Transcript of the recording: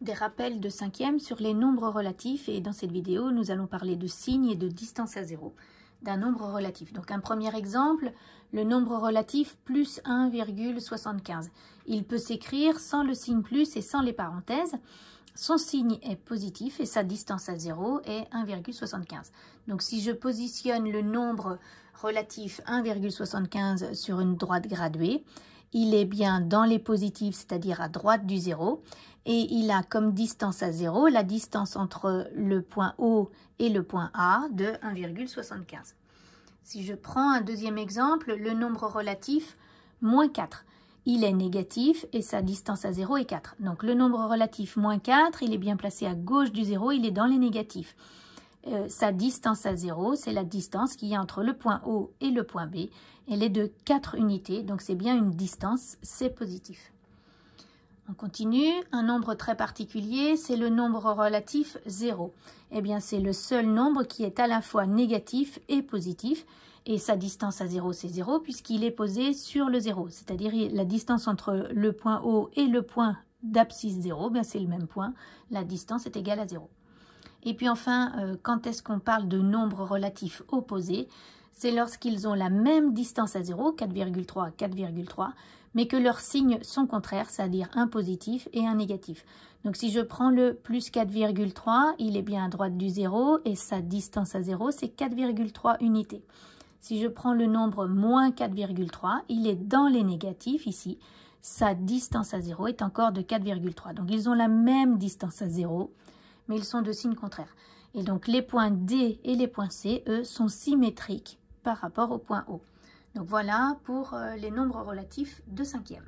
des rappels de cinquième sur les nombres relatifs et dans cette vidéo, nous allons parler de signes et de distance à zéro d'un nombre relatif. Donc un premier exemple, le nombre relatif plus 1,75. Il peut s'écrire sans le signe plus et sans les parenthèses. Son signe est positif et sa distance à zéro est 1,75. Donc si je positionne le nombre relatif 1,75 sur une droite graduée, il est bien dans les positifs, c'est-à-dire à droite du zéro, et il a comme distance à zéro la distance entre le point O et le point A de 1,75. Si je prends un deuxième exemple, le nombre relatif moins 4. Il est négatif et sa distance à 0 est 4. Donc le nombre relatif moins 4, il est bien placé à gauche du 0, il est dans les négatifs. Sa distance à 0, c'est la distance qu'il y a entre le point O et le point B. Elle est de 4 unités, donc c'est bien une distance, c'est positif. On continue, un nombre très particulier, c'est le nombre relatif 0. Eh bien, c'est le seul nombre qui est à la fois négatif et positif. Et sa distance à 0, c'est 0, puisqu'il est posé sur le 0. C'est-à-dire la distance entre le point O et le point d'abscisse 0, bien c'est le même point. La distance est égale à 0. Et puis enfin, quand est-ce qu'on parle de nombres relatifs opposés? C'est lorsqu'ils ont la même distance à 0, 4,3, 4,3, mais que leurs signes sont contraires, c'est-à-dire un positif et un négatif. Donc si je prends le plus 4,3, il est bien à droite du 0 et sa distance à 0, c'est 4,3 unités. Si je prends le nombre moins 4,3, il est dans les négatifs ici. Sa distance à 0 est encore de 4,3. Donc ils ont la même distance à 0, mais ils sont de signes contraires. Et donc les points D et les points C, eux, sont symétriques par rapport au point O. Donc voilà pour les nombres relatifs de cinquième.